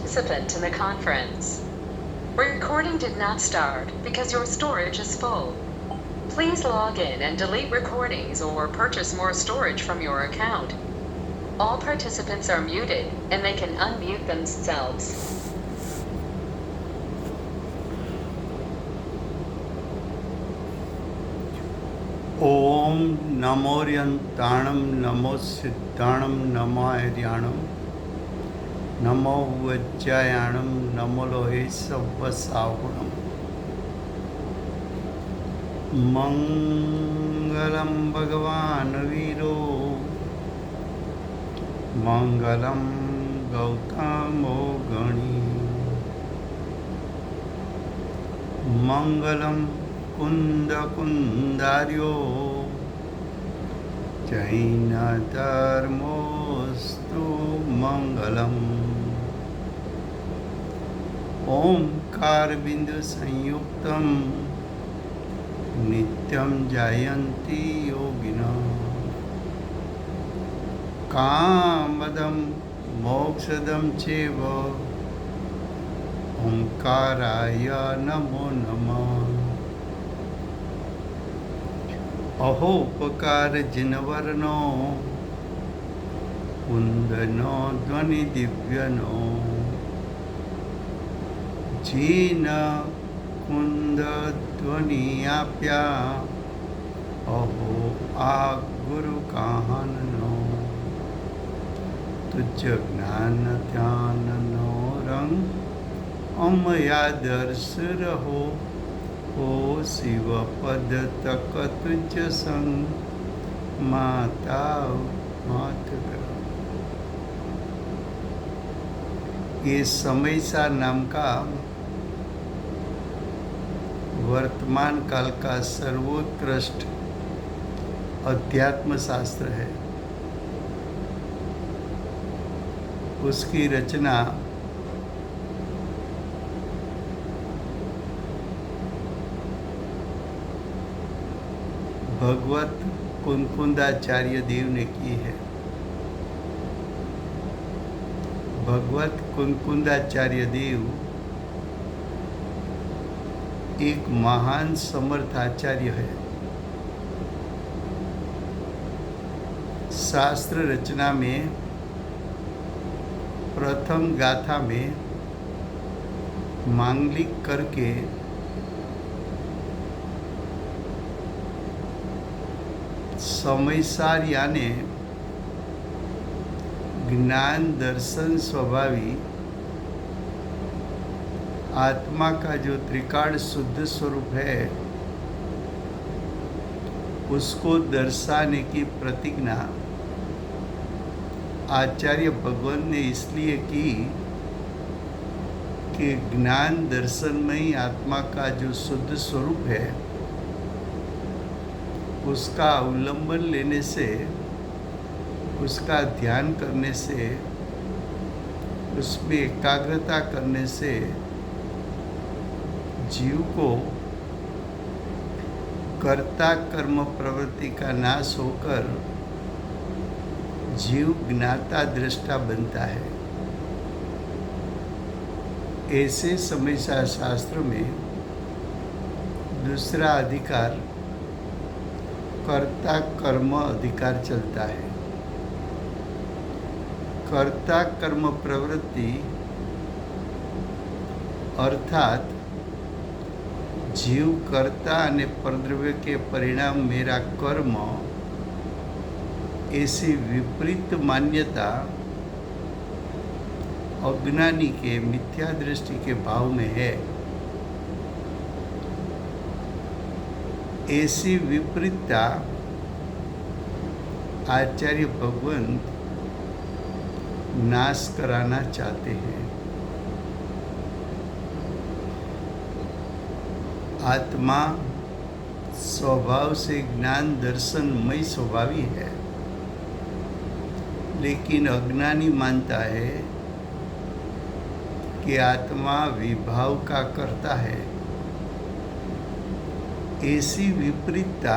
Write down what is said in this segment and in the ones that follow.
participant in the conference. Recording did not start because your storage is full. Please log in and delete recordings or purchase more storage from your account. All participants are muted and they can unmute themselves. ओम नमोर्यंताणं नमो सिद्धाणं नमो आर्याणं नमो वज्रायाणं नमो लोहे सव्वसाहुणं मंगलं भगवान् वीरो मंगलं गौतमो गणी मंगलं कुंदार्यो जैनधर्मोऽस्तु मंगलम्। ओंकार बिंदु संयुक्तं नित्यं जायन्ति योगिनः कामदं मोक्षदं चैव ओंकाराय नमो नमः। अहोपकार जिनवर्नो कुंदनो ध्वनि दिव्यनो जीन कुंद ध्वनि आप्या अहो आ गुरु काहनो तुझ ज्ञान ध्यान नो रंग अमया दर्श रहो ओ शिव पद तक तुझ संग माता मात करो। ये समयसा नाम का वर्तमान काल का सर्वोत्कृष्ट अध्यात्म शास्त्र है। उसकी रचना भगवत कुंकुंदाचार्य देव ने की है। भगवत कुंकुंदाचार्य देव एक महान समर्थ आचार्य है। शास्त्र रचना में प्रथम गाथा में मांगलिक करके समयसार यानी ज्ञान दर्शन स्वभावी आत्मा का जो त्रिकाल शुद्ध स्वरूप है उसको दर्शाने की प्रतिज्ञा आचार्य भगवान ने इसलिए की कि ज्ञान दर्शन में ही आत्मा का जो शुद्ध स्वरूप है उसका अवलंबन लेने से, उसका ध्यान करने से, उसमें एकाग्रता करने से जीव को कर्ता कर्म प्रवृत्ति का नाश होकर जीव ज्ञाता दृष्टा बनता है। ऐसे समयसा शास्त्र में दूसरा अधिकार कर्ता कर्म अधिकार चलता है। कर्ता कर्म प्रवृत्ति अर्थात जीव कर्ता અને परद्रव्य के परिणाम मेरा कर्म, ऐसी विपरीत मान्यता अज्ञानी के मिथ्या दृष्टि के भाव में है। ऐसी विपरीतता आचार्य भगवान नाश कराना चाहते हैं। आत्मा स्वभाव से ज्ञान दर्शनमय स्वभावी है, लेकिन अज्ञानी मानता है कि आत्मा विभाव का करता है। ऐसी विपरीतता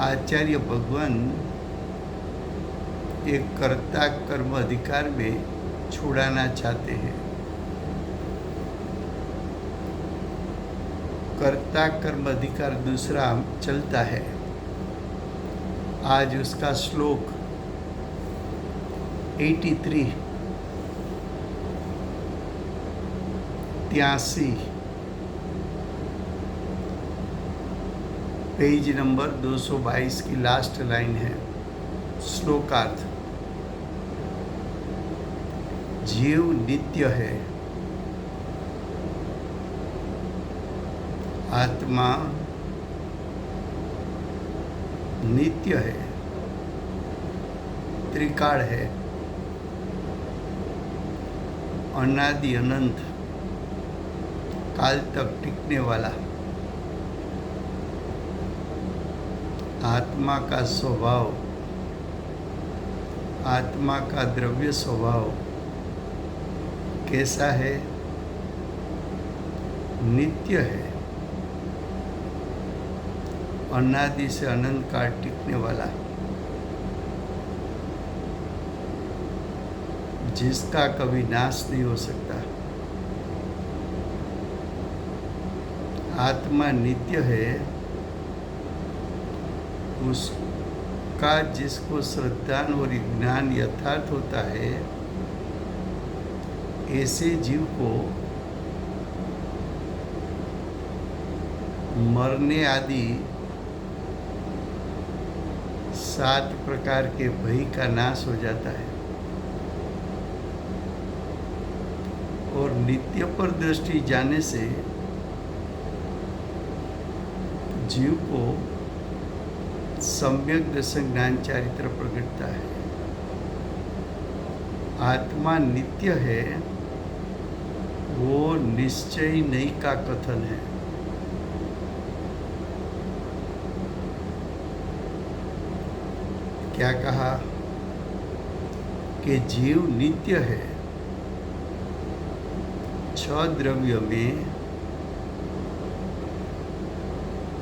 आचार्य भगवान एक कर्ता कर्म अधिकार में छुड़ाना चाहते हैं। कर्ता कर्म अधिकार दूसरा चलता है। आज उसका श्लोक 83 पेज नंबर 222 की लास्ट लाइन है। श्लोकार्थ: जीव नित्य है, आत्मा नित्य है, त्रिकाल है, अनादि अनंत काल तक टिकने वाला। आत्मा का स्वभाव, आत्मा का द्रव्य स्वभाव कैसा है? नित्य है, अनादि से अनंत काल टिकने वाला, जिसका कभी नाश नहीं हो सकता। आत्मा नित्य है, उसका जिसको श्रद्धा और ज्ञान यथार्थ होता है, ऐसे जीव को मरने आदि 7 प्रकार के भय का नाश हो जाता है और नित्य पर दृष्टि जाने से जीव को सम्यक दर्शन ज्ञान चारित्र प्रकटता है। आत्मा नित्य है, वो निश्चय नहीं का कथन है। क्या कहा कि जीव नित्य है। 6 द्रव्य में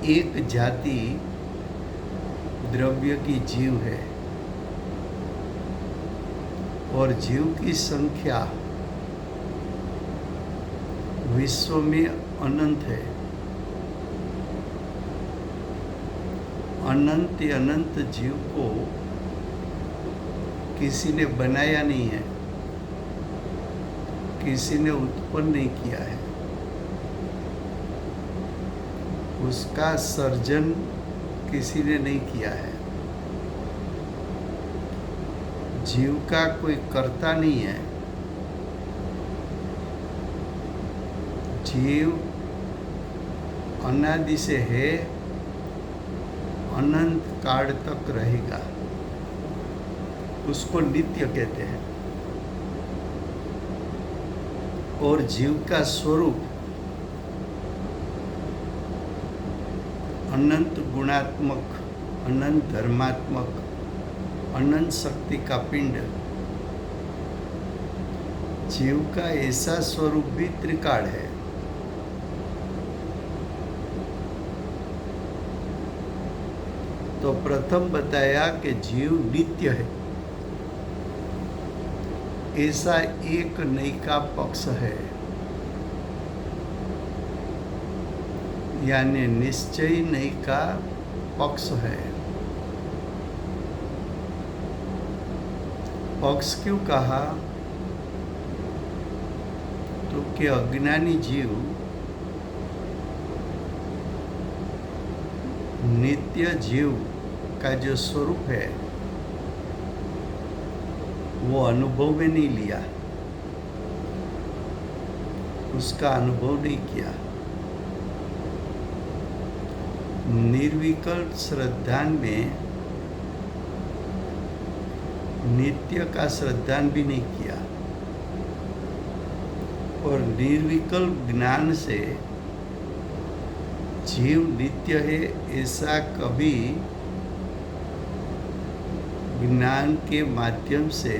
एक जाति द्रव्य की जीव है और जीव की संख्या विश्व में अनंत है। अनंत जीव को किसी ने बनाया नहीं है, किसी ने उत्पन्न नहीं किया है। उसका सर्जन किसी ने नहीं किया है। जीव का कोई कर्ता नहीं है। जीव अनादि से है, अनंत काल तक रहेगा, उसको नित्य कहते हैं। और जीव का स्वरूप अनंत गुणात्मक, अनंत धर्मात्मक, अनंत शक्ति का पिंड। जीव का ऐसा स्वरूप भी त्रिकाल है। तो प्रथम बताया कि जीव नित्य है, ऐसा एक नैका पक्ष है, यानी निश्चय नैका पक्ष है। पक्ष क्यों कहा? तो कि अज्ञानी जीव नित्य जीव का जो स्वरूप है वो अनुभव में नहीं लिया, उसका अनुभव नहीं किया। निर्विकल्प श्रद्धान में नित्य का श्रद्धान भी नहीं किया और निर्विकल्प ज्ञान से जीव नित्य है ऐसा कभी ज्ञान के माध्यम से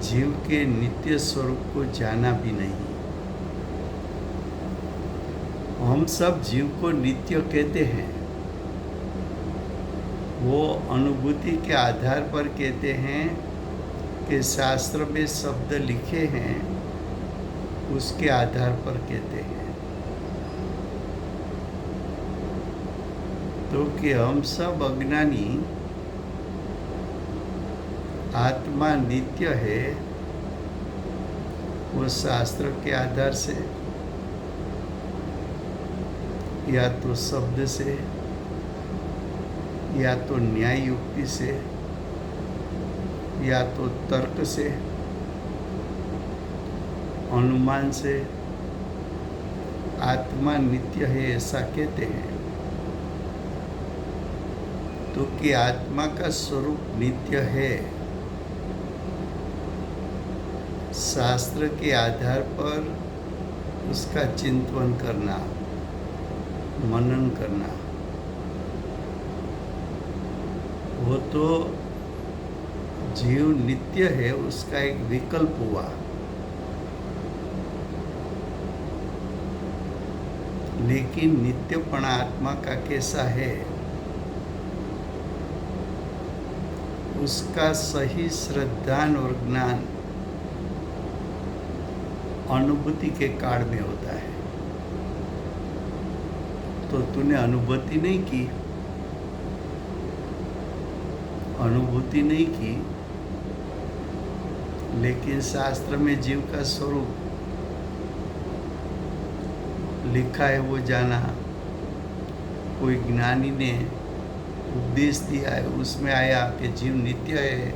जीव के नित्य स्वरूप को जाना भी नहीं। हम सब जीव को नित्य कहते हैं, वो अनुभूति के आधार पर कहते हैं के शास्त्र में शब्द लिखे हैं उसके आधार पर कहते हैं। तो कि हम सब अज्ञानी आत्मा नित्य है वो शास्त्र के आधार से या तो शब्द से या तो न्याय युक्ति से या तो तर्क से अनुमान से आत्मा नित्य है ऐसा कहते हैं। तो कि आत्मा का स्वरूप नित्य है शास्त्र के आधार पर उसका चिंतन करना मनन करना वो तो जीव नित्य है उसका एक विकल्प हुआ। लेकिन नित्यपना आत्मा का कैसा है उसका सही श्रद्धान और ज्ञान अनुभूति के काल में होता है। तो तूने अनुभूति नहीं की लेकिन शास्त्र में जीव का स्वरूप लिखा है वो जाना, कोई ज्ञानी ने उपदेश दिया है उसमें आया कि जीव नित्य है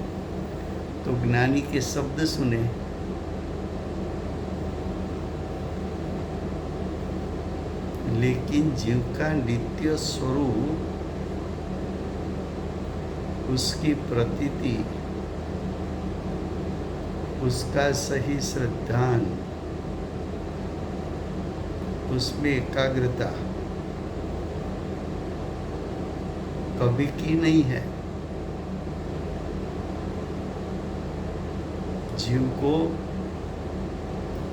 तो ज्ञानी के शब्द सुने। लेकिन जीव का नित्य स्वरूप उसकी प्रतीति उसका सही श्रद्धान उसमें एकाग्रता कभी की नहीं है। जीव को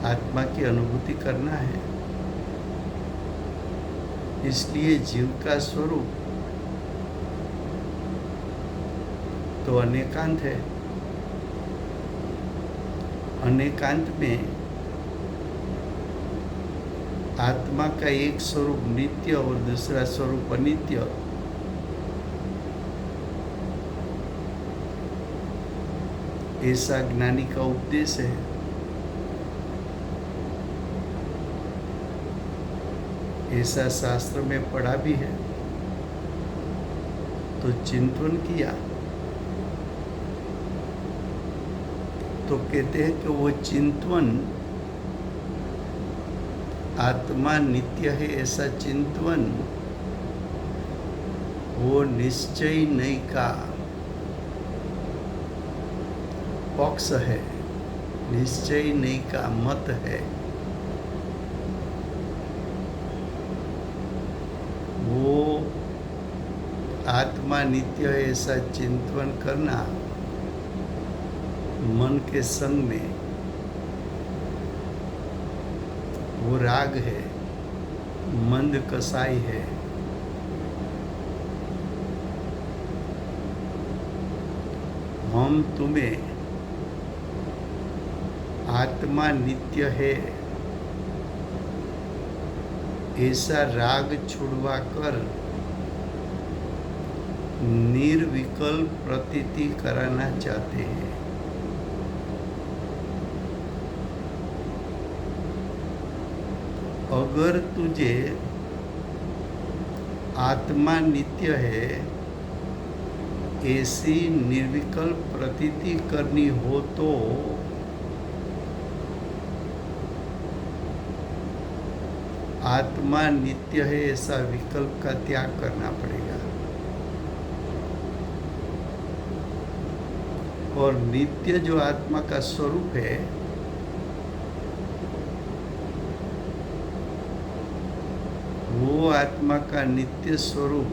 आत्मा की अनुभूति करना है इसलिए जीव का स्वरूप तो अनेकांत है। अनेकांत में आत्मा का एक स्वरूप नित्य और दूसरा स्वरूप अनित्य ऐसा ज्ञानी का उपदेश है। ऐसा शास्त्र में पढ़ा भी है तो चिंतन किया तो कहते हैं कि वो चिंतन आत्मा नित्य है ऐसा चिंतन वो निश्चय नहीं का पक्ष है, निश्चय नहीं का मत है। वो आत्मा नित्य है ऐसा चिंतन करना मन के संग में वो राग है, मंद कसाई है। हम तुम्हें आत्मा नित्य है ऐसा राग छुड़वा कर निर्विकल्प प्रतीति कराना चाहते हैं। अगर तुझे आत्मा नित्य है ऐसी निर्विकल्प प्रतीति करनी हो तो आत्मा नित्य है ऐसा विकल्प का त्याग करना पड़ेगा। और नित्य जो आत्मा का स्वरूप है वो आत्मा का नित्य स्वरूप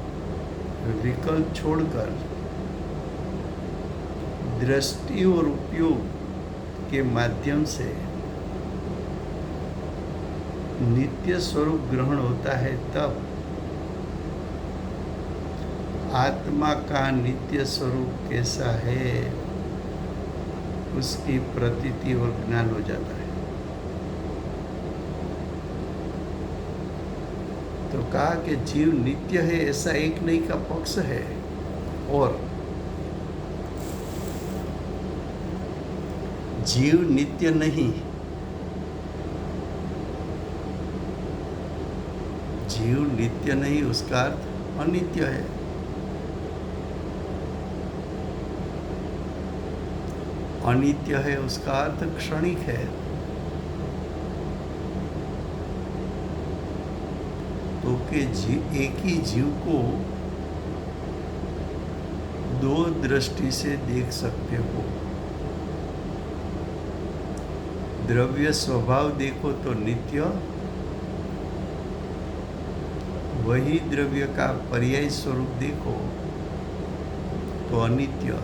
विकल्प छोड़कर दृष्टि और उपयोग के माध्यम से नित्य स्वरूप ग्रहण होता है तब आत्मा का नित्य स्वरूप कैसा है उसकी प्रतीति और ज्ञान हो जाता है। तो कहा कि जीव नित्य है ऐसा एक नहीं का पक्ष है, और जीव नित्य नहीं, जीव नित्य नहीं उसका अर्थ अनित्य है। अनित्य है उसका अर्थ क्षणिक है। तो कि एक ही जीव को दो दृष्टि से देख सकते हो। द्रव्य स्वभाव देखो तो नित्य, वही द्रव्य का पर्याय स्वरूप देखो तो अनित्य।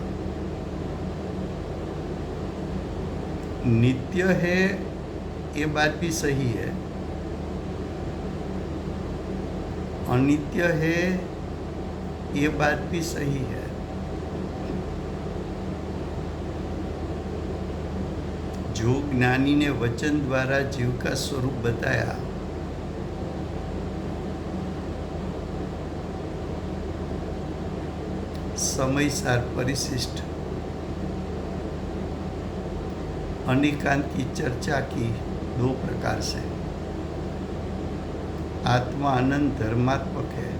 नित्य है ये बात भी सही है, अनित्य है ये बात भी सही है। जो ज्ञानी ने वचन द्वारा जीव का स्वरूप बताया, समय सार परिशिष्ट अनिकांत की चर्चा की दो प्रकार से। आत्मा अनंत धर्मात्मक है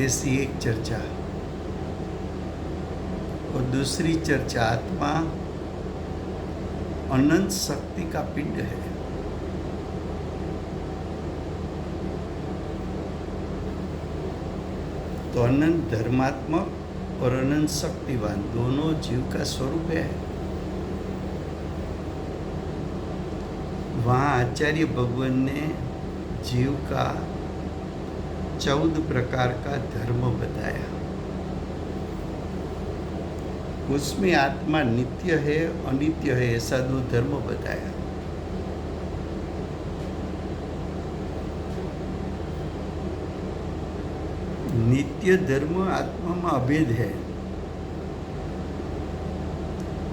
ऐसी एक चर्चा, और दूसरी चर्चा आत्मा अनंत शक्ति का पिंड है। तो अनंत धर्मात्मक और अनंत शक्तिवान दोनों जीव का स्वरूप है। वहाँ आचार्य भगवान ने जीव का 14 प्रकार का धर्म बताया। उसमें आत्मा नित्य है अनित्य है ऐसा 2 धर्म बताया। नित्य धर्म आत्मा में अभेद है,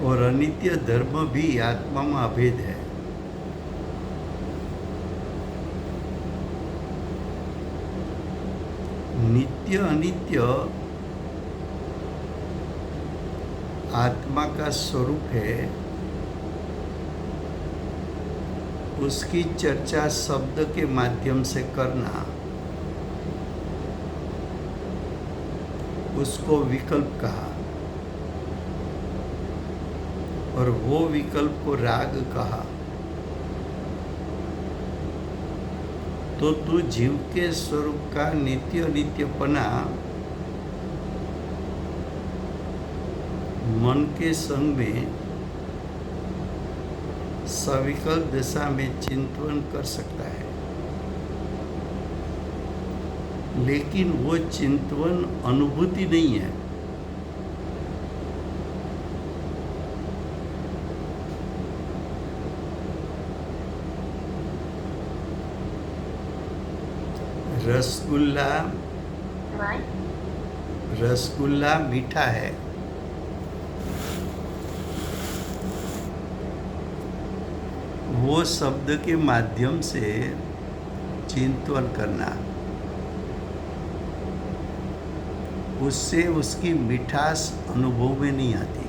और अनित्य धर्म भी आत्मा में अभेद है। नित्य अनित्य आत्मा का स्वरूप है, उसकी चर्चा शब्द के माध्यम से करना उसको विकल्प कहा, और वो विकल्प को राग कहा। तो तू जीव के स्वरूप का नित्य नित्यपना मन के संग में सविकल्प दशा में चिंतन कर सकता है, लेकिन वो चिंतन अनुभूति नहीं है। रसगुल्ला मीठा है, वो शब्द के माध्यम से चिंतन करना, उससे उसकी मिठास अनुभव में नहीं आती।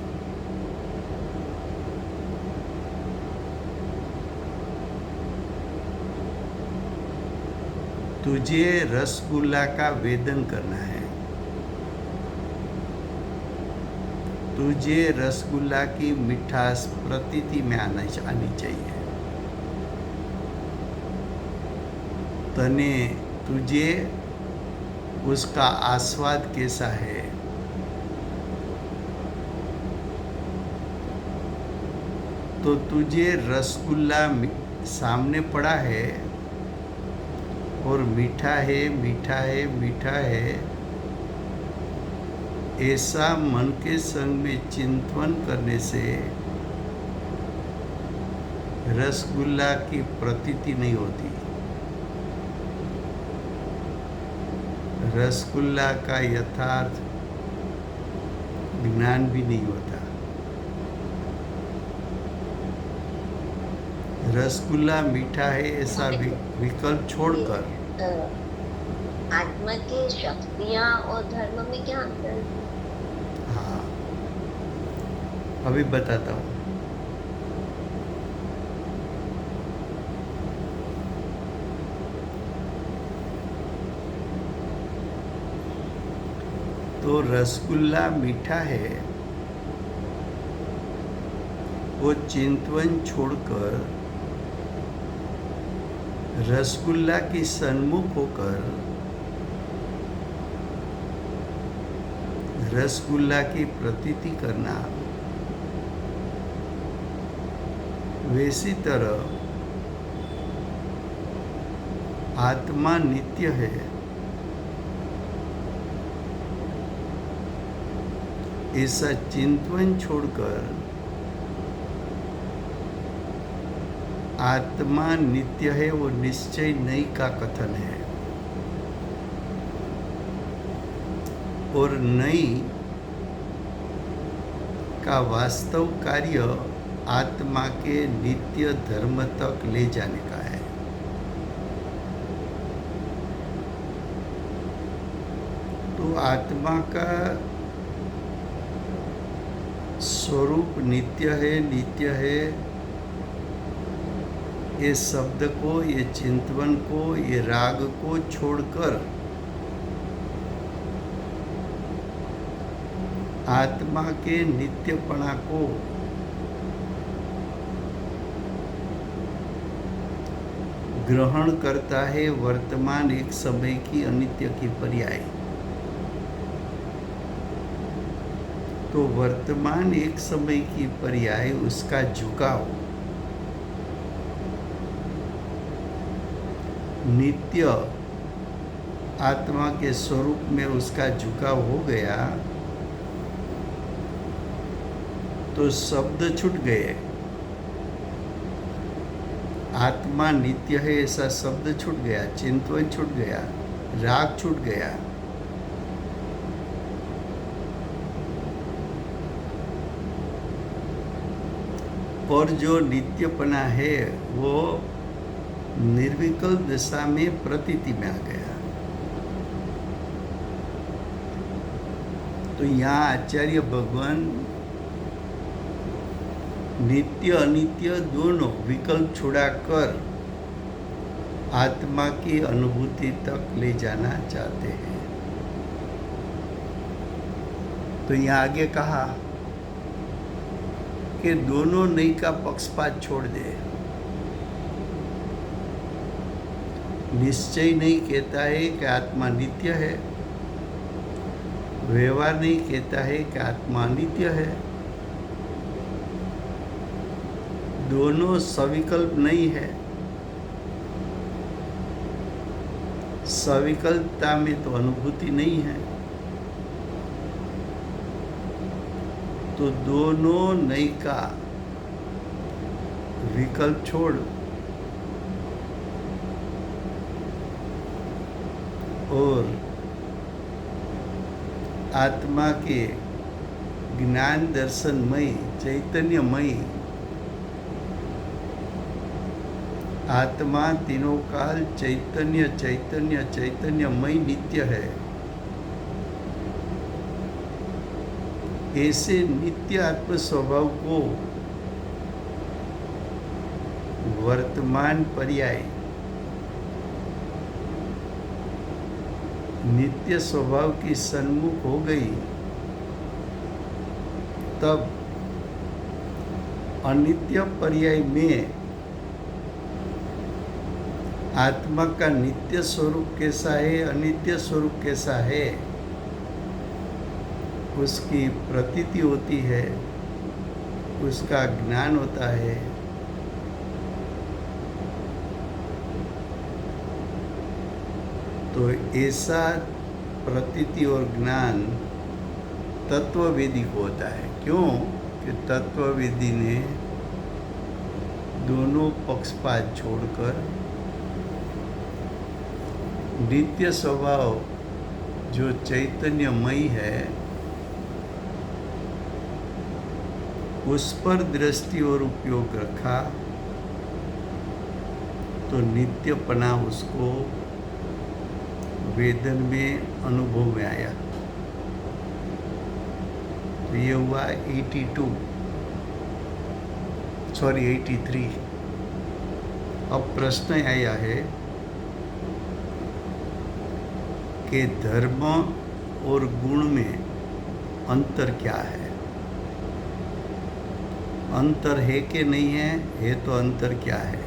तुझे रसगुल्ला का वेदन करना है, तुझे रसगुल्ला की मिठास प्रतीति में आनी चाहिए। तुझे उसका आस्वाद कैसा है, तो तुझे रसगुल्ला सामने पड़ा है और मीठा है मीठा है मीठा है ऐसा मन के संग में चिंतन करने से रसगुल्ला की प्रतीति नहीं होती। रसगुल्ला का यथार्थ ज्ञान भी नहीं होता। रसगुल्ला मीठा है ऐसा विकल्प छोड़कर ये, आत्मा की शक्तियाँ और धर्म में क्या अंतर है? हाँ, अभी बताता हूँ। तो रसगुल्ला मीठा है, वो चिंतवन छोड़कर रसगुल्ला की सन्मुख होकर रसगुल्ला की प्रतीति करना, वैसी तरह आत्मा नित्य है, ऐसा चिंतवन छोड़कर आत्मा नित्य है वो निश्चय नहीं का कथन है। और नहीं का वास्तव कार्य आत्मा के नित्य धर्म तक ले जाने का है। तो आत्मा का स्वरूप नित्य है, ये शब्द को, ये चिंतवन को, ये राग को छोड़कर आत्मा के नित्यपना को ग्रहण करता है वर्तमान एक समय की अनित्य की पर्याय। तो वर्तमान एक समय की पर्याय उसका झुकाव नित्य आत्मा के स्वरूप में उसका झुकाव हो गया तो शब्द छूट गए। आत्मा नित्य है ऐसा शब्द छूट गया, चिंतन छूट गया, राग छूट गया। और जो नित्यपना है वो निर्विकल्प दशा में प्रतीति में आ गया। तो यहाँ आचार्य भगवान नित्य अनित्य दोनों विकल्प छुड़ाकर आत्मा की अनुभूति तक ले जाना चाहते हैं। तो यहाँ आगे कहा कि दोनों नहीं का पक्षपात छोड़ दे। निश्चय नहीं कहता है कि आत्मा नित्य है, व्यवहार नहीं कहता है कि आत्मा नित्य है। दोनों सविकल्प नहीं है। सविकल्पता में तो अनुभूति नहीं है। तो दोनों नहीं का विकल्प छोड़ और आत्मा के ज्ञान दर्शनमय चैतन्यमय आत्मा तीनों काल चैतन्य चैतन्य चैतन्यमय नित्य है। ऐसे नित्य आत्म स्वभाव को वर्तमान पर्याय नित्य स्वभाव की सन्मुख हो गई तब अनित्य पर्याय में आत्मा का नित्य स्वरूप कैसा है, अनित्य स्वरूप कैसा है, उसकी प्रतीति होती है, उसका ज्ञान होता है। तो ऐसा प्रतीति और ज्ञान तत्ववेदी को होता है। क्यों कि तत्ववेदी ने दोनों पक्षपात छोड़कर नित्य स्वभाव जो चैतन्यमयी है उस पर दृष्टि और उपयोग रखा तो नित्यपना उसको वेदन में अनुभव में आया। तो ये हुआ 83। अब प्रश्न आया है कि धर्म और गुण में अंतर क्या है। अंतर है कि नहीं है तो अंतर क्या है।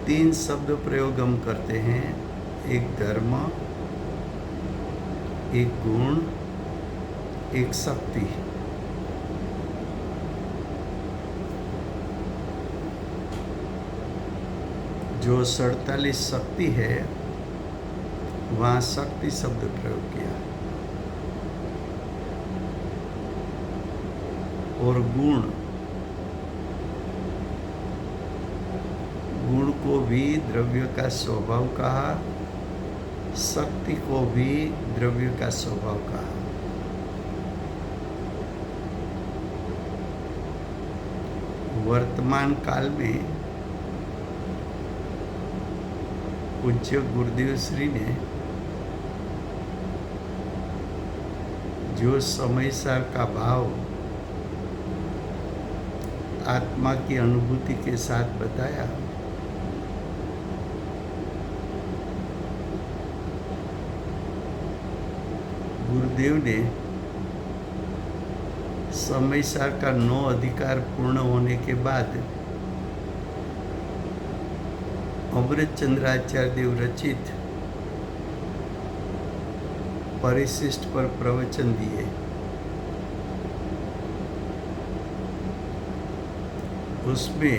3 शब्द प्रयोग हम करते हैं, एक धर्म, एक गुण, एक शक्ति। जो 47 शक्ति है वहाँ शक्ति शब्द प्रयोग किया। और गुण को भी द्रव्य का स्वभाव कहा, शक्ति को भी द्रव्य का स्वभाव कहा। वर्तमान काल में पूज्य गुरुदेव श्री ने जो समय सार का भाव आत्मा की अनुभूति के साथ बताया, गुरुदेव ने समय सार का 9 अधिकार पूर्ण होने के बाद अमृत चंद्राचार्य देव रचित परिशिष्ट पर प्रवचन दिए। उसमें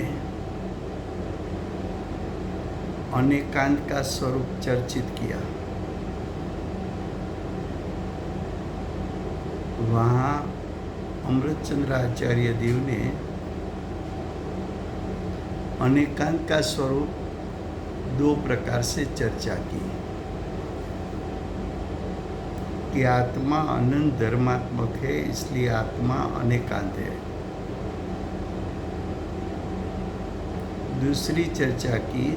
अनेकांत का स्वरूप चर्चित किया। वहाँ अमृत चंद्राचार्य देव ने अनेकांत का स्वरूप 2 प्रकार से चर्चा की कि आत्मा अनंत धर्मात्मक है, इसलिए आत्मा अनेकांत है। दूसरी चर्चा की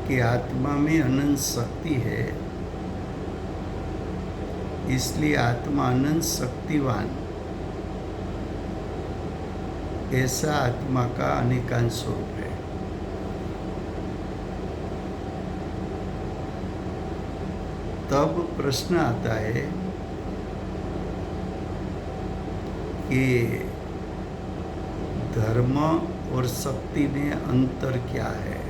कि आत्मा में अनंत शक्ति है, इसलिए आत्मा अनंत शक्तिवान, ऐसा आत्मा का अनेकांत स्वरूप है। तब प्रश्न आता है कि धर्म और शक्ति में अंतर क्या है।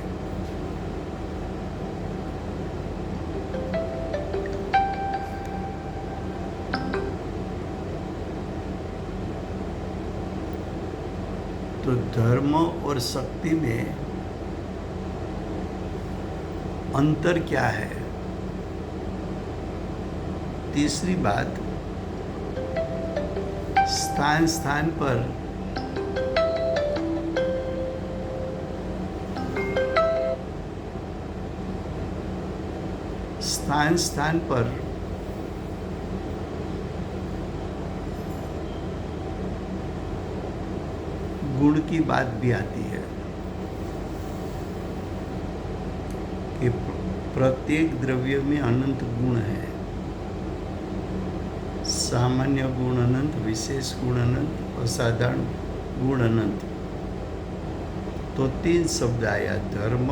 तो धर्म और शक्ति में अंतर क्या है। तीसरी बात, स्थान स्थान पर गुण की बात भी आती है कि प्रत्येक द्रव्य में अनंत गुण है। सामान्य गुण अनंत, विशेष गुण अनंत, असाधारण गुण अनंत। तो 3 शब्द आया, धर्म,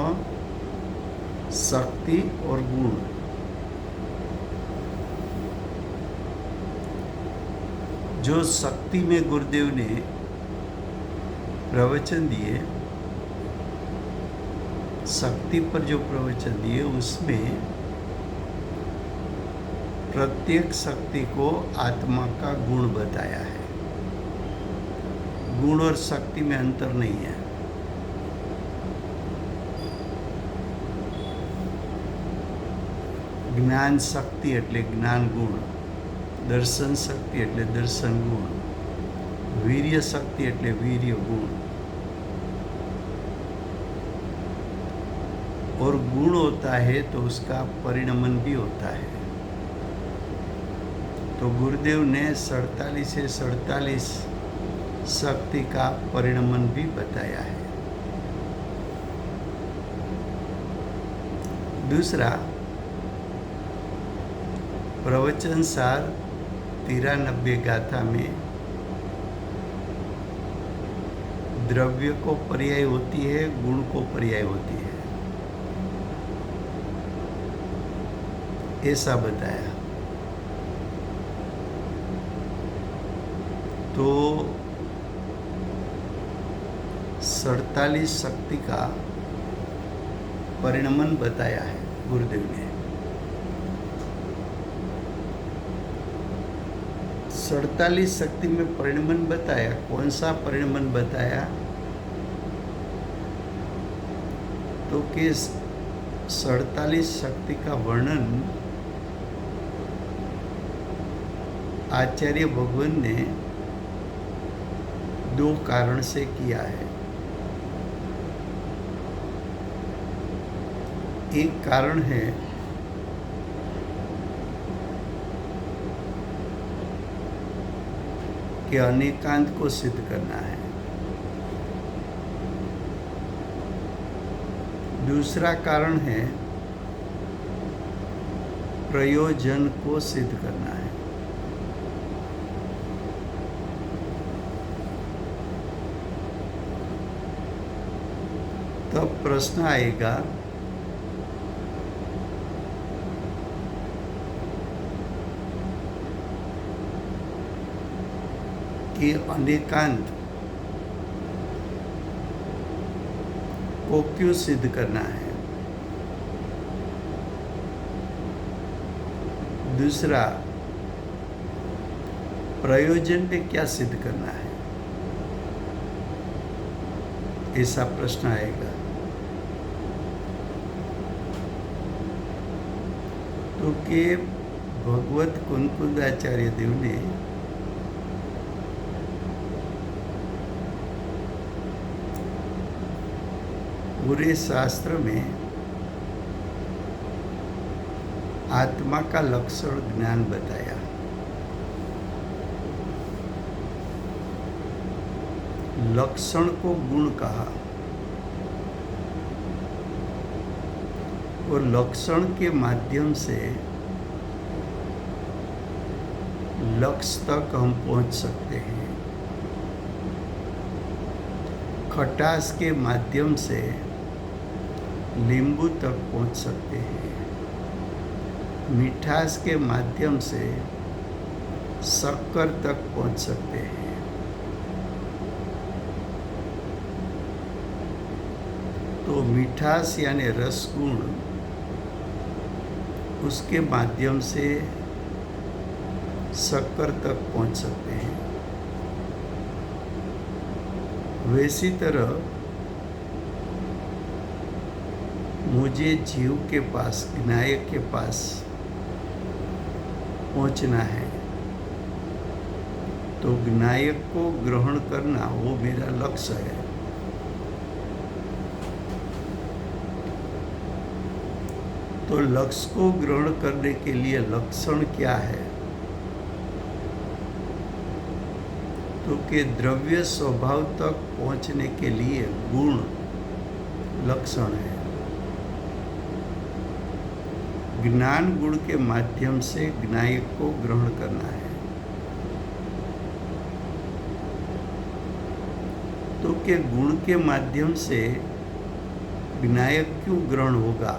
शक्ति और गुण। जो शक्ति में गुरुदेव ने प्रवचन दिए, शक्ति पर जो प्रवचन दिए, उसमें प्रत्येक शक्ति को आत्मा का गुण बताया है। गुण और शक्ति में अंतर नहीं है। ज्ञान शक्ति એટલે જ્ઞાન ગુણ, દર્શન શક્તિ એટલે દર્શન ગુણ, વીર્ય શક્તિ એટલે વીર્ય ગુણ। और गुण होता है तो उसका परिणमन भी होता है। तो गुरुदेव ने 47 शक्ति का परिणमन भी बताया है। दूसरा, प्रवचन सार 93 गाथा में द्रव्य को पर्याय होती है, गुण को पर्याय होती है, ऐसा बताया। तो 47 शक्ति का परिणमन बताया है गुरुदेव ने। 47 शक्ति में परिणमन बताया। कौन सा परिणमन बताया? तो कि 47 शक्ति का वर्णन आचार्य भगवान ने 2 कारण से किया है। एक कारण है कि अनेकांत को सिद्ध करना है। दूसरा कारण है प्रयोजन को सिद्ध करना है। तब प्रश्न आएगा कि अनेकांत को क्यों सिद्ध करना है? दूसरा, प्रयोजन पे क्या सिद्ध करना है? ऐसा प्रश्न आएगा। तो कि भगवत कुंकुदाचार्य देव ने पूरे शास्त्र में आत्मा का लक्षण ज्ञान बताया। लक्षण को गुण कहा और लक्षण के माध्यम से लक्ष्य तक हम पहुंच सकते हैं। खटास के माध्यम से नींबू तक पहुंच सकते हैं। मिठास के माध्यम से शक्कर तक पहुंच सकते हैं। तो मिठास यानी रसगुण, उसके माध्यम से शक्कर तक पहुंच सकते हैं। वैसी तरह मुझे जीव के पास, विनायक के पास पहुंचना है। तो विनायक को ग्रहण करना वो मेरा लक्ष्य है। तो लक्ष्य को ग्रहण करने के लिए लक्षण क्या है? तो कि द्रव्य स्वभाव तक पहुंचने के लिए गुण लक्षण है। ज्ञान गुण के माध्यम से विनायक को ग्रहण करना है। तो के गुण के माध्यम से विनायक क्यों ग्रहण होगा?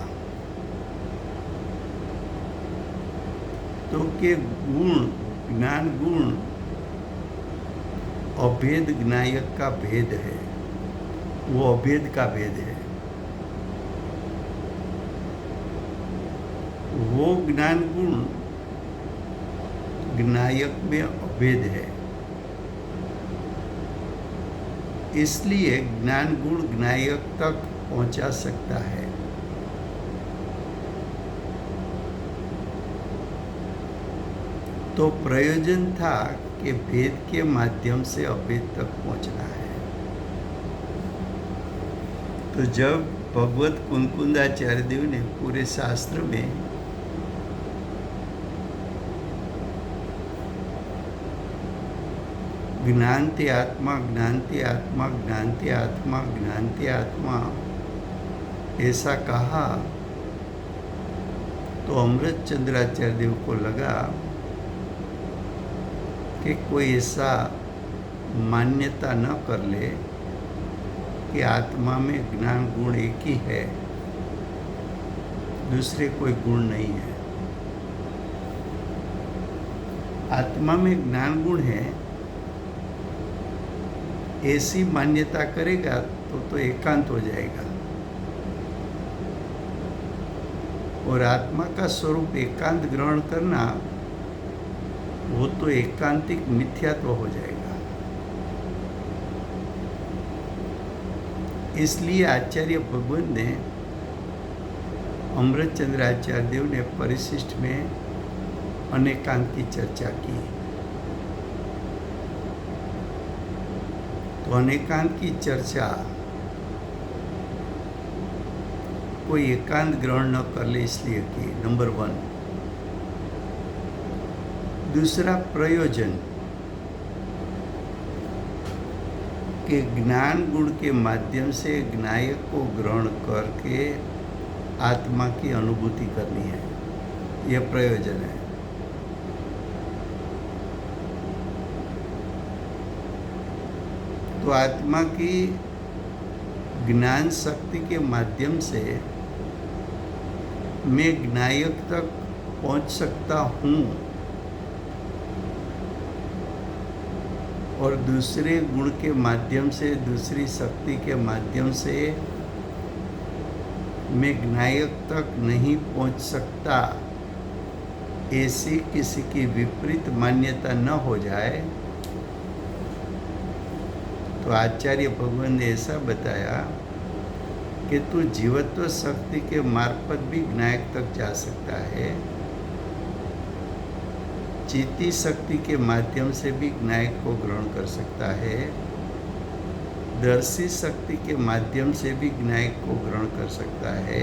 तो के गुण, ज्ञान गुण अभेद विनायक का भेद है, वो अभेद का भेद है। वो ज्ञान गुण विनायक में अभेद है। इसलिए ज्ञान गुण विनायक तक पहुंचा सकता है। तो प्रयोजन था कि भेद के माध्यम से अभेद तक पहुंचना है। तो जब भगवत कुंकुदाचार्य देव ने पूरे शास्त्र में ज्ञानते आत्मा, ज्ञानते आत्मा, ज्ञानते आत्मा, ज्ञानते आत्मा ऐसा कहा तो अमृत चंद्राचार्य देव को लगा कि कोई ऐसा मान्यता न कर ले कि आत्मा में ज्ञान गुण एक ही है, दूसरे कोई गुण नहीं है। आत्मा में ज्ञान गुण है ऐसी मान्यता करेगा तो एकांत हो जाएगा, और आत्मा का स्वरूप एकांत ग्रहण करना वो तो एकांतिक मिथ्यात्व हो जाएगा। इसलिए आचार्य भगवान ने, अमृत चंद्र आचार्य देव ने परिशिष्ट में अनेकांत की चर्चा की। तो अनेकांत की चर्चा कोई एकांत ग्रहण न कर ले इसलिए कि नंबर 1। दूसरा, प्रयोजन के ज्ञान गुण के माध्यम से ज्ञायक को ग्रहण करके आत्मा की अनुभूति करनी है, यह प्रयोजन है। तो आत्मा की ज्ञान शक्ति के माध्यम से मैं ज्ञायक तक पहुंच सकता हूँ, और दूसरे गुण के माध्यम से, दूसरी शक्ति के माध्यम से मैं ज्ञायक तक नहीं पहुंच सकता, ऐसी किसी की विपरीत मान्यता न हो जाए। तो आचार्य भगवान ने ऐसा बताया कि तू जीवत्व शक्ति के मार्फत भी ज्ञायक तक जा सकता है, चित्ती शक्ति के माध्यम से भी ज्ञायक को ग्रहण कर सकता है, दर्शी शक्ति के माध्यम से भी ज्ञायक को ग्रहण कर सकता है,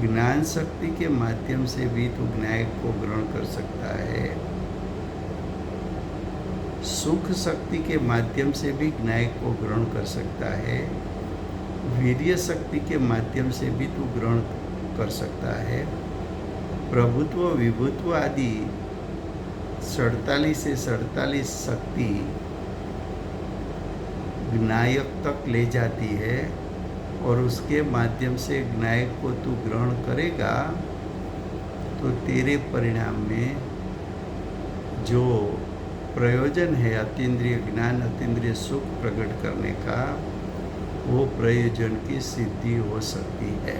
ज्ञान शक्ति के माध्यम से भी तू ज्ञायक को ग्रहण कर सकता है, सुख शक्ति के माध्यम से भी ज्ञायक को ग्रहण कर सकता है, वीर्य शक्ति के माध्यम से भी तू ग्रहण कर सकता है, प्रभुत्व विभुत्व आदि 47 से 47 शक्ति ज्ञायक तक ले जाती है, और उसके माध्यम से ज्ञायक को तू ग्रहण करेगा तो तेरे परिणाम में जो प्रयोजन है अतीन्द्रिय ज्ञान, अतीन्द्रिय सुख प्रकट करने का, वो प्रयोजन की सिद्धि हो सकती है।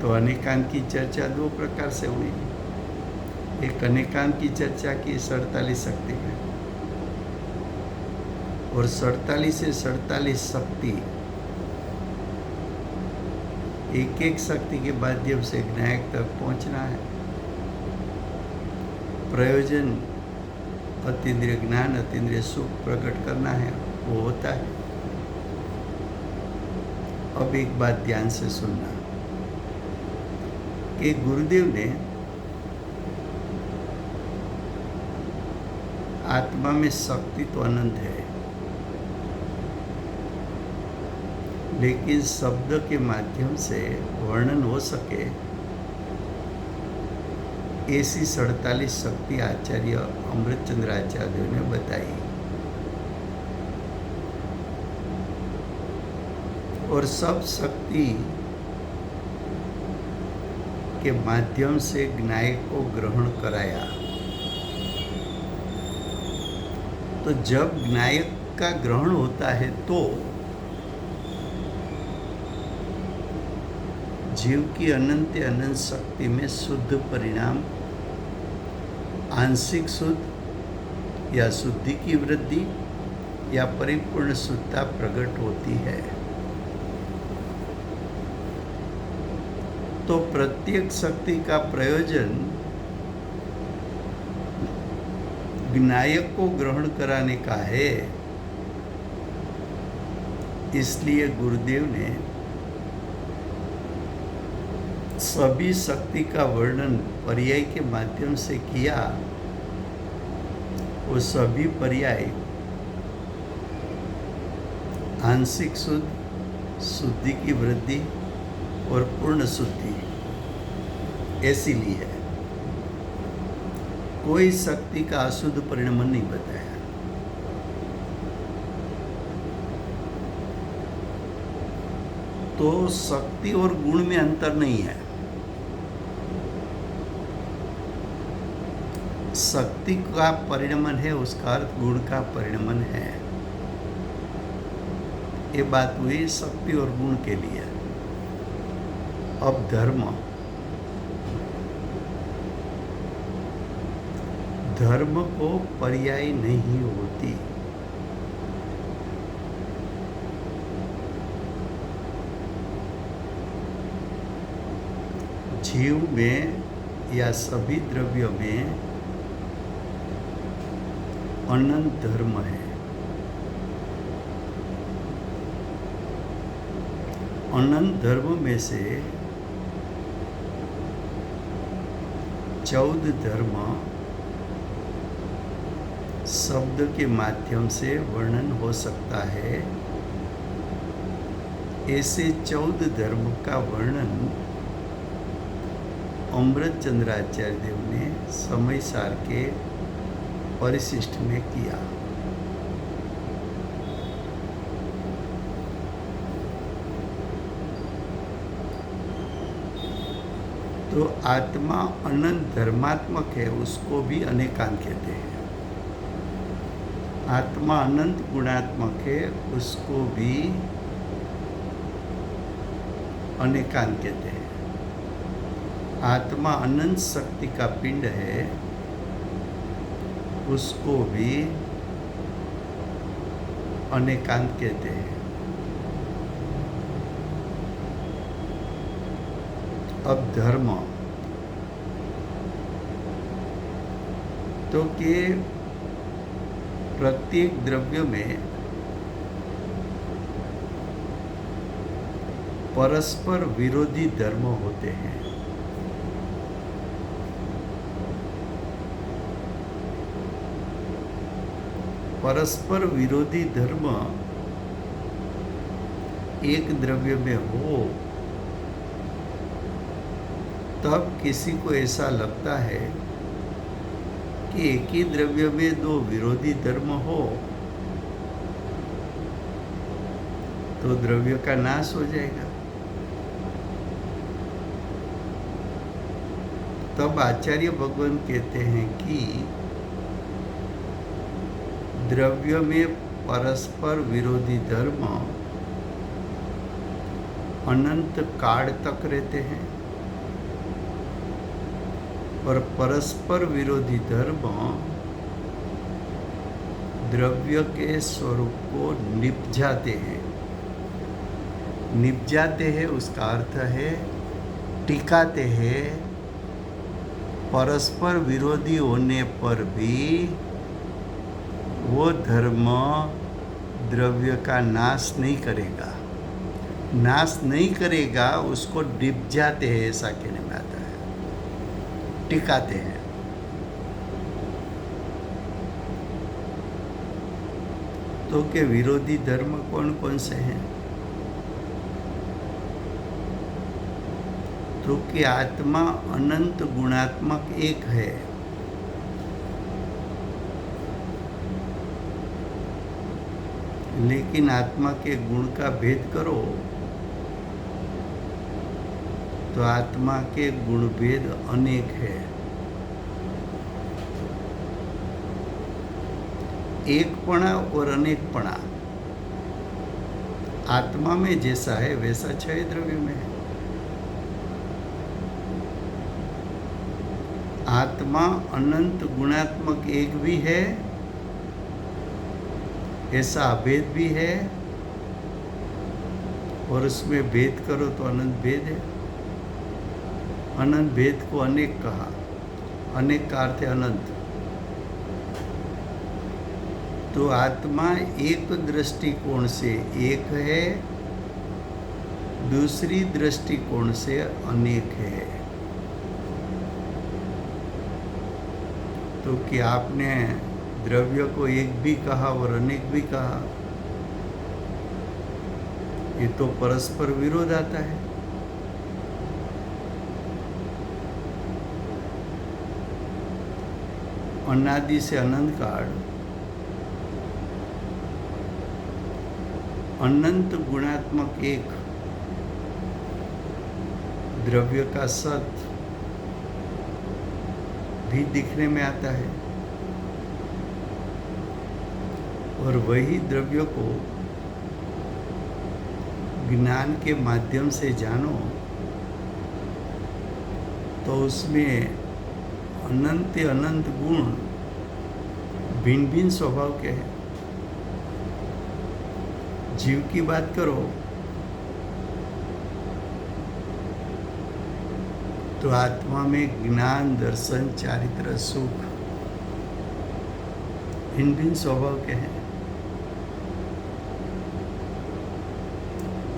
तो अनेकांत की चर्चा 2 प्रकार से हुई। एक अनेकांत की चर्चा की 47 शक्ति में, और 47 से 47 शक्ति एक एक शक्ति के माध्यम से ज्ञायक तक पहुंचना है। प्रयोजन अतीन्द्रिय ज्ञान, अतीन्द्रिय सुख प्रकट करना है, वो होता है। अब एक बात ध्यान से सुनना कि गुरुदेव ने आत्मा में शक्ति तो अनंत है, लेकिन शब्द के माध्यम से वर्णन हो सके ऐसी 47 शक्ति आचार्य अमृत चंद्र आचार्य ने बताई। और सब शक्ति के माध्यम से ज्ञायक को ग्रहण कराया। तो जब ज्ञायक का ग्रहण होता है तो जीव की अनंत अनंत शक्ति में शुद्ध परिणाम, आंशिक शुद्ध या शुद्धि की वृद्धि या परिपूर्ण शुद्धता प्रकट होती है। तो प्रत्येक शक्ति का प्रयोजन ज्ञायक को ग्रहण कराने का है। इसलिए गुरुदेव ने सभी शक्ति का वर्णन पर्याय के माध्यम से किया वो सभी पर्याय आंशिक शुद्ध, शुद्धि की वृद्धि और पूर्ण शुद्धि ऐसी ली है। कोई शक्ति का अशुद्ध परिणाम नहीं बताया। तो शक्ति और गुण में अंतर नहीं है। शक्ति का परिणमन है, उसका अर्थ गुण का परिणमन है। ये बात हुई शक्ति और गुण के लिए। अब धर्म, धर्म को पर्याय नहीं होती। जीव में या सभी द्रव्य में अनंत धर्म है। अनंत धर्म में से 14 धर्म शब्द के माध्यम से वर्णन हो सकता है। ऐसे 14 धर्म का वर्णन अमृत चंद्राचार्य देव ने समय सार के परिशिष्ट में किया। तो आत्मा अनंत धर्मात्मक है, उसको भी अनेकांत कहते हैं। आत्मा अनंत गुणात्मक है, उसको भी अनेकांत कहते हैं। आत्मा अनंत शक्ति का पिंड है, उसको भी अनेकांत कहते हैं। अब धर्म तो कि प्रत्येक द्रव्य में परस्पर विरोधी धर्म होते हैं। परस्पर विरोधी धर्म एक द्रव्य में हो तब किसी को ऐसा लगता है कि एक ही द्रव्य में दो विरोधी धर्म हो तो द्रव्य का नाश हो जाएगा। तब आचार्य भगवान कहते हैं कि द्रव्य में परस्पर विरोधी धर्म अनंत काल तक रहते हैं और परस्पर विरोधी धर्म द्रव्य के स्वरूप को निप जाते हैं। निप जाते हैं उसका अर्थ है टिकाते हैं। परस्पर विरोधी होने पर भी वो धर्म द्रव्य का नाश नहीं करेगा। नाश नहीं करेगा, उसको डिप जाते हैं, ऐसा कहने में आता है, टिकाते हैं। तो के विरोधी धर्म कौन कौन से हैं? तो कि आत्मा अनंत गुणात्मक एक है। लेकिन आत्मा के गुण का भेद करो तो आत्मा के गुण भेद अनेक है। एकपणा और अनेकपणा आत्मा में जैसा है वैसा छह द्रव्य में है। आत्मा अनंत गुणात्मक एक भी है, ऐसा अभेद भी है, और उसमें भेद करो तो अनंत भेद है। अनंत भेद को अनेक कहा। अनेक का अर्थ है अनंत। तो आत्मा एक दृष्टिकोण से एक है, दूसरी दृष्टिकोण से अनेक है। तो कि आपने द्रव्य को एक भी कहा और अनेक भी कहा, ये तो परस्पर विरोध आता है। अनादि से अनंत काल अनंत गुणात्मक एक द्रव्य का सत भी दिखने में आता है, और वही द्रव्य को ज्ञान के माध्यम से जानो तो उसमें अनंत अनंत गुण भिन्न भिन्न स्वभाव के हैं। जीव की बात करो तो आत्मा में ज्ञान, दर्शन, चारित्र, सुख भिन्न भिन्न स्वभाव के हैं।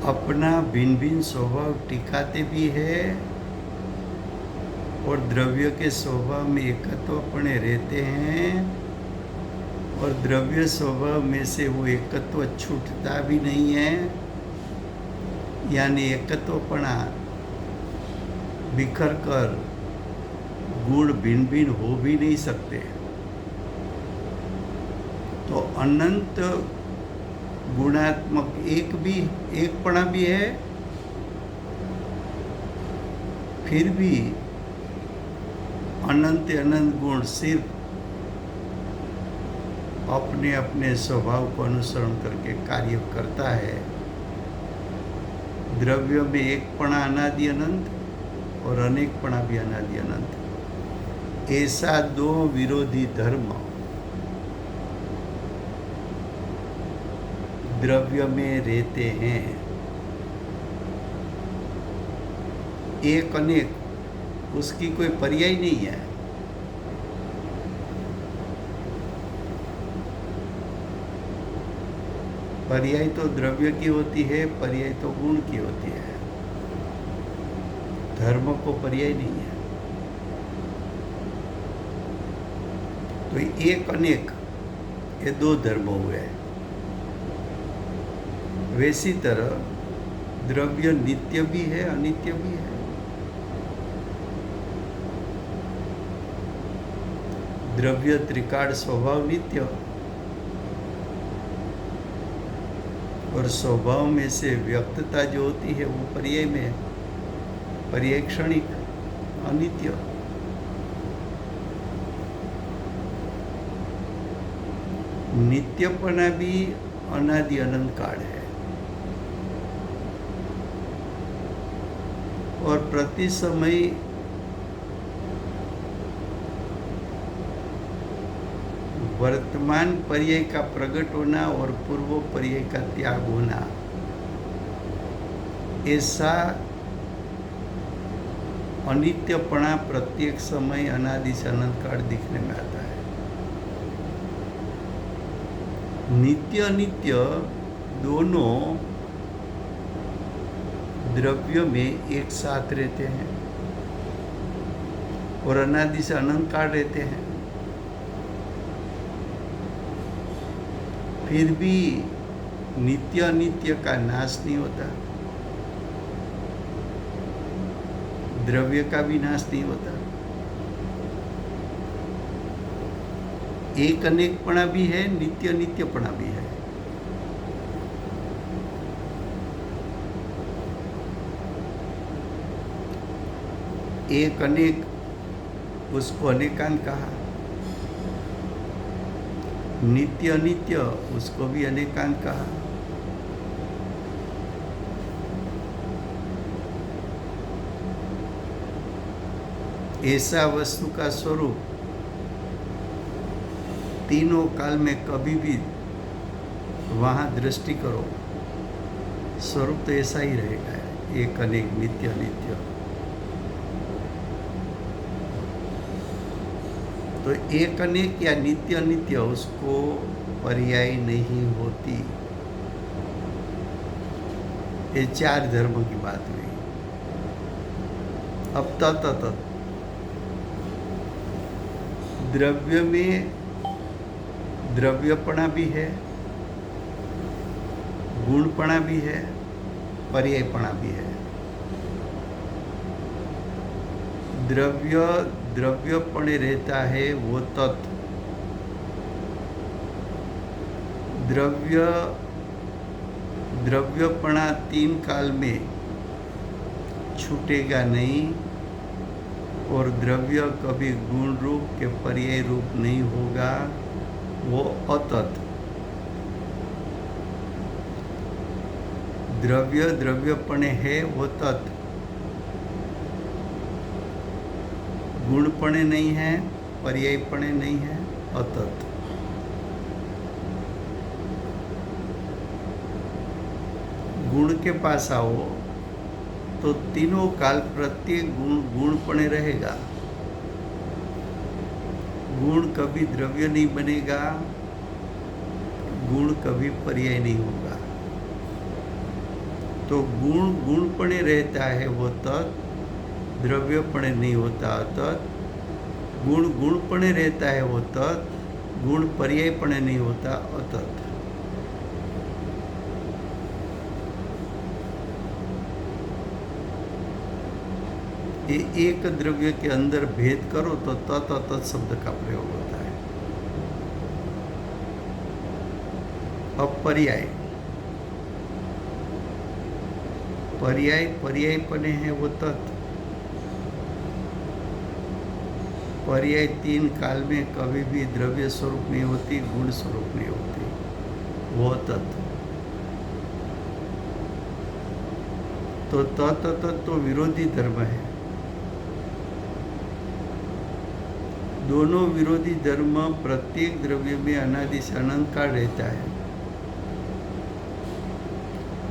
अपना भिन्न भिन्न स्वभाव टिकाते भी है और द्रव्य के स्वभाव में एकत्वपणे रहते हैं, और द्रव्य स्वभाव में से वो एकत्व छूटता भी नहीं है, यानी एकत्वपणा बिखर कर गुण भिन्न भिन्न हो भी नहीं सकते। तो अनंत गुणात्मक एकपणा भी है, फिर भी अनंत अनंत गुण सिर्फ अपने अपने स्वभाव को अनुसरण करके कार्य करता है। द्रव्य में एकपणा अनादि अनंत और अनेकपणा भी अनादि अनंत, ऐसा दो विरोधी धर्म द्रव्य में रहते हैं। एक अनेक उसकी कोई पर्याय नहीं है। पर्याय तो द्रव्य की होती है, पर्याय तो गुण की होती है, धर्म को पर्याय नहीं है। तो एक अनेक ये दो धर्म हुए। वैसी तरह द्रव्य नित्य भी है, अनित्य भी है। द्रव्य त्रिकाल स्वभाव नित्य, और स्वभाव में से व्यक्तता जो होती है वो पर्याय में, पर्याय क्षणिक अनित्य। नित्यपना भी अनादि अनंत काल है, और प्रति समय वर्तमान पर्याय का प्रकट होना और पूर्व पर्याय का त्याग होना, ऐसा अनित्यपणा प्रत्येक समय अनादि से अनंत काल दिखने में आता है। नित्य अनित्य दोनों द्रव्य में एक साथ रहते हैं और अनादि से अनंत काल रहते हैं, फिर भी नित्य अनित्य का नाश नहीं होता, द्रव्य का भी नाश नहीं होता। एक अनेकपणा भी है, नित्य अनित्यपणा भी है। एक अनेक उसको अनेकांत कहा, नित्य अनित्य उसको भी अनेकांत कहा। ऐसा वस्तु का स्वरूप तीनों काल में कभी भी वहां दृष्टि करो, स्वरूप तो ऐसा ही रहेगा, एक अनेक नित्य अनित्य। तो एक अनेक या नित्य अनित्य उसको पर्याय नहीं होती। ये चार धर्मों की बात हुई। अब तत् द्रव्य में द्रव्यपणा भी है, गुणपणा भी है, पर्यायपणा भी है। द्रव्यपणे रहता है वो तत्व, द्रव्यपणा 3 काल में छूटेगा नहीं, और द्रव्य कभी गुण रूप के पर्याय रूप नहीं होगा, वो अतत्व। द्रव्यपणे है वो तत्व, गुणपणे नहीं है, पर्यायपणे नहीं है, अतत्व। गुण के पास आओ तो तीनों काल प्रत्येक गुणपणे रहेगा। गुण कभी द्रव्य नहीं बनेगा, गुण कभी पर्याय नहीं होगा। तो गुणपणे रहता है वो तत्व, द्रव्यपणे नहीं होता अतत्व। गुणपणे रहता है वो तत्व, गुण पर्यायपणे नहीं होता अतत्व। ये एक द्रव्य के अंदर भेद करो तो तत् अतत् शब्द का प्रयोग होता है। अब पर्यायपने है वो तत्व। पर्याय 3 काल में कभी भी द्रव्य स्वरूप नहीं होती, गुण स्वरूप नहीं होती, वो तत्व। तो तत् तो विरोधी धर्म है। दोनों विरोधी धर्म प्रत्येक द्रव्य में अनादि से अनंत काल रहता है।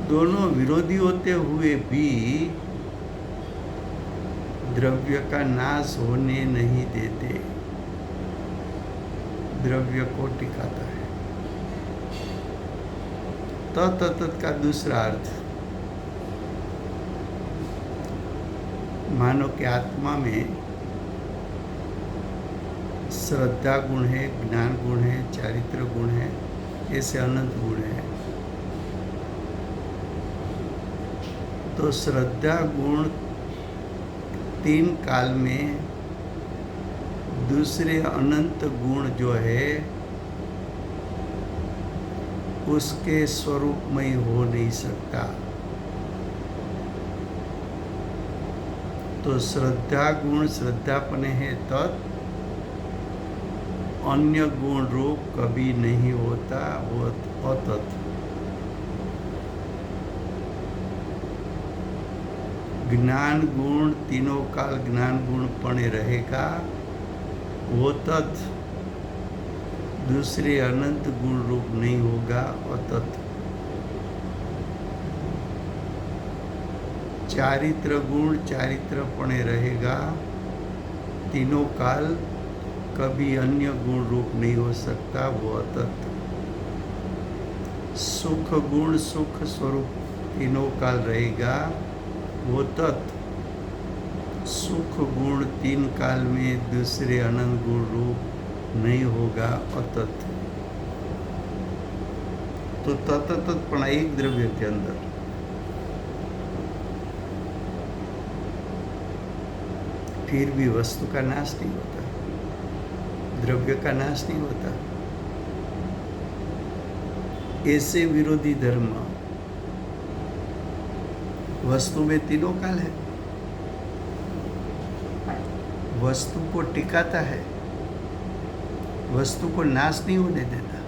दोनों विरोधी होते हुए भी द्रव्य का नाश होने नहीं देते, द्रव्य को टिकाता है। तत् का दूसरा अर्थ, मानो कि आत्मा में श्रद्धा गुण है, ज्ञान गुण है, चारित्र गुण है, ऐसे अनंत गुण है। तो श्रद्धा गुण 3 काल में दूसरे अनंत गुण जो है उसके स्वरूपमय हो नहीं सकता। तो श्रद्धा गुण श्रद्धापने है तत्, अन्य गुण रूप कभी नहीं होता, वो अतत्व। ज्ञान गुण तीनों काल ज्ञान गुण पणे रहेगा, वो तत्व दूसरे अनंत गुण रूप नहीं होगा, अतत्व। चारित्र गुण चारित्र पणे रहेगा, तीनों काल कभी अन्य गुण रूप नहीं हो सकता, वो अतत्व। सुख गुण सुख स्वरूप तीनों काल रहेगा, वो तत्व। सुख गुण 3 काल में दूसरे अनंत गुण रूप नहीं होगा, अतत्व। तो तत्पणा एक द्रव्य के अंदर फिर भी वस्तु का नाश नहीं होता, द्रव्य का नाश नहीं होता। ऐसे विरोधी धर्म वस्तु में तीनों काल है, वस्तु को टिकाता है, वस्तु को नाश नहीं होने देता।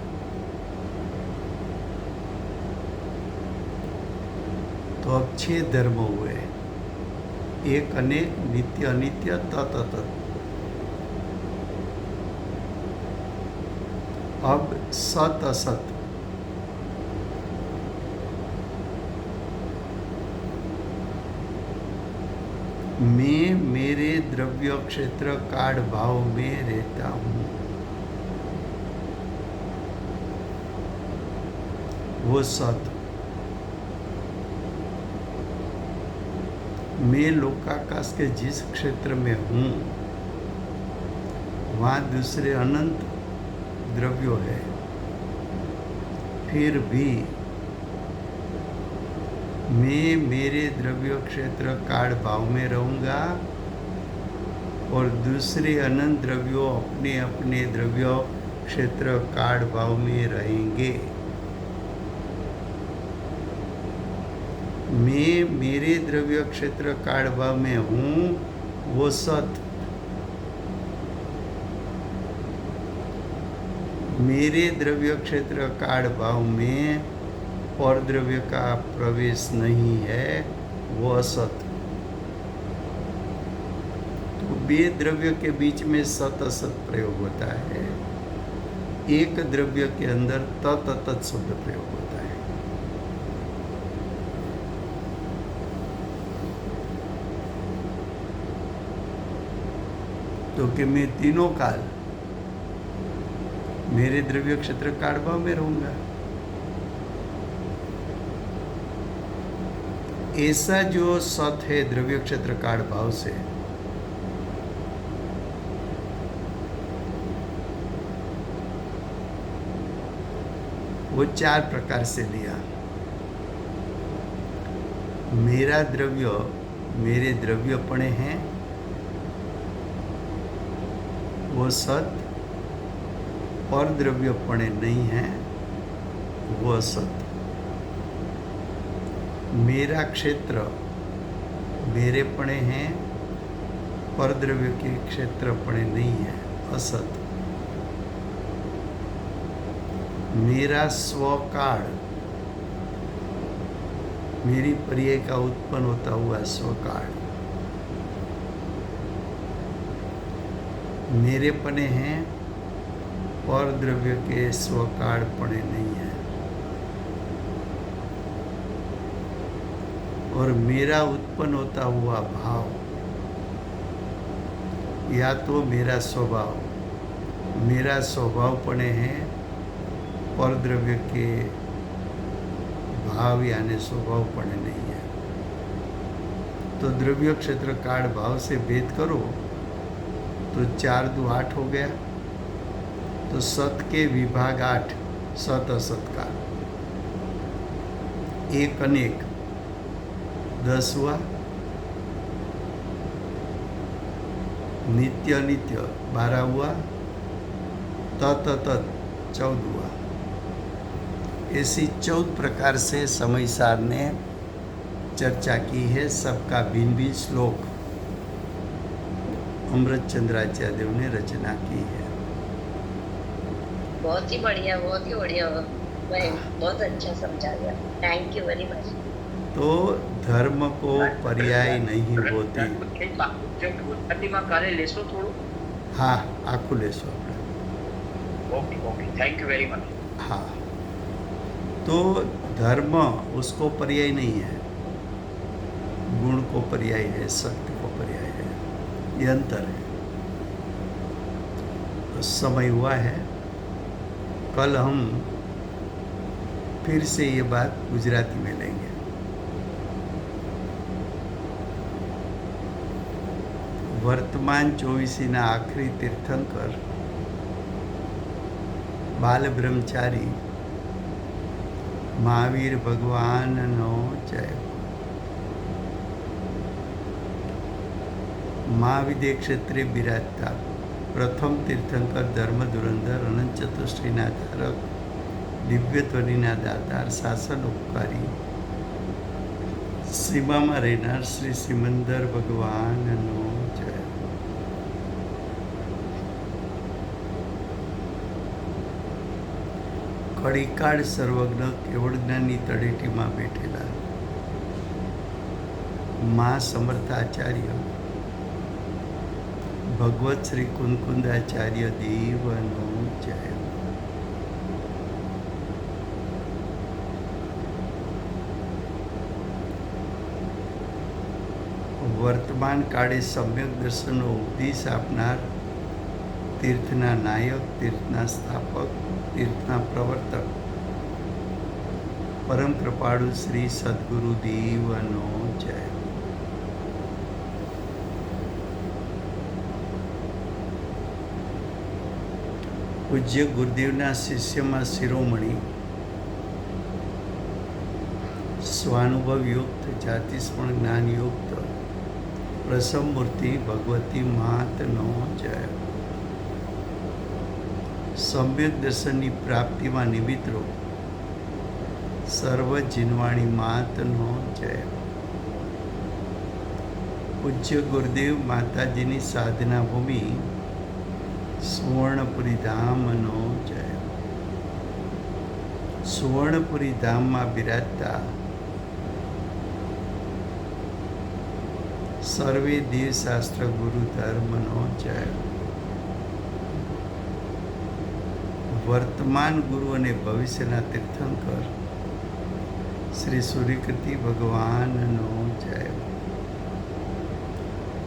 तो अब 6 धर्म हुए, एक अनेक, नित्य अनित्य, तत् अतत्। अब सत असत, मैं मेरे द्रव्य क्षेत्र काल भाव में रहता हूँ, वो सत। मैं लोकाकाश के जिस क्षेत्र में हूँ वहाँ दूसरे अनंत द्रव्यो है, फिर भी मैं मेरे द्रव्य क्षेत्र काल भाव में रहूँगा और दूसरे अनंत द्रव्यों अपने अपने द्रव्य क्षेत्र काल भाव में रहेंगे। मैं मेरे द्रव्य क्षेत्र काल भाव में हूँ, वो सत। मेरे द्रव्य क्षेत्र काल भाव में और द्रव्य का प्रवेश नहीं है, वो असत। तो बे द्रव्य के बीच में सत असत प्रयोग होता है, एक द्रव्य के अंदर तत् तत् शब्द प्रयोग होता है। तो कि मैं तीनों काल मेरे द्रव्य क्षेत्र काल भाव में रहूंगा। ऐसा जो सत है द्रव्य क्षेत्र काल भाव से, वो चार प्रकार से लिया। मेरा द्रव्य मेरे द्रव्यपणे हैं, वो सत। और द्रव्यपणे नहीं है, वो असत। मेरा क्षेत्र मेरेपणे है, पर द्रव्य के क्षेत्रपणे नहीं है, असत। मेरा स्वकाल मेरी पर्याय का उत्पन्न होता हुआ स्वकाल मेरेपणे हैं, पर द्रव्य के स्वकालपणे नहीं है। और मेरा उत्पन्न होता हुआ भाव, या तो मेरा स्वभावपणे है, पर द्रव्य के भाव यानी स्वभावपणे नहीं है। तो द्रव्य क्षेत्र काल भाव से भेद करो तो 4 दो 8 हो गया। तो सत के विभाग 8, सत असत का। एक अनेक 10 हुआ, नित्य अनित्य 12 हुआ, तत् तत् 14 हुआ। ऐसी 14 प्रकार से समय सार ने चर्चा की है। सबका भिन्न भिन्न श्लोक अमृत चंद्राचार्य देव ने रचना की है। बहुत ही बढ़िया भाई, बहुत अच्छा समझा दिया। Thank you very much. तो धर्म को पर्याय नहीं होती। हाँ, आखू लेशो आपने। Okay, thank you very much. हाँ, तो धर्म उसको पर्याय नहीं है, गुण को पर्याय है, शक्ति को पर्याय है, ये अंतर है। तो समय हुआ है, कल हम फिर से ये बात गुजराती में लेंगे। वर्तमान 24 आखिरी तीर्थंकर बाल ब्रह्मचारी महावीर भगवान नो जय। महाविद्य क्षेत्रे बिराजता प्रथम तीर्थंकर धर्म धुरंधर अनंत चतुष्टयना धारक दिव्यत्वरीना दातार शासन उपकारी सीमाમાં રહેનાર શ્રી સિમંદર ભગવાનનો જય। કળીકાળ સર્વજ્ઞ કેવળ જ્ઞાની તળેટીમાં બેઠેલા મા સમર્થાચાર્ય ભગવત શ્રી કુંકુંદાચાર્ય દેવનો જય। વર્તમાન કાળે સમ્યક દર્શનનો ઉપદેશ આપનાર તીર્થના નાયક, તીર્થના સ્થાપક, તીર્થના પ્રવર્તક પરમ કૃપાળુ શ્રી સદગુરુ દેવનો જય। પૂજ્ય ગુરુદેવના શિષ્યમાં શિરોમણી સ્વાનુભવ યુક્ત જાતિસ્મરણ જ્ઞાન યુક્ત પ્રસમ મૂર્તિ ભગવતી માતનો જય. સમ્યક દર્શનની પ્રાપ્તિમાં નિમિત્તરૂપ સર્વ જીનવાણી માતનો જય. પૂજ્ય ગુરુદેવ માતાજીની સાધના ભૂમિ સુવર્ણપુરી ધામનો જય. સુવર્ણપુરી ધામમાં બિરાજતા સર્વે દેવશાસ્ત્ર ગુરુ ધર્મનો જય. વર્તમાન ગુરુ અને ભવિષ્યના તીર્થંકર શ્રી સૂર્યકીર્તિ ભગવાનનો જય.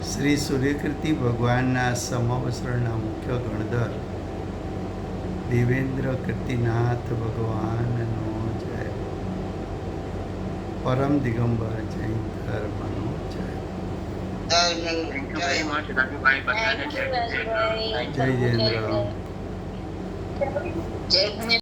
શ્રી સૂર્યકીર્તિ ભગવાનના સમવસરણના મુખ્ય ગણધર દેવેન્દ્ર કીર્તિનાથ ભગવાનનો જય. પરમ દિગંબર જૈન ધર્મનો જય. Thank you very much. Thank you, Rajભાઈ. જય જયેન્દ્ર. જય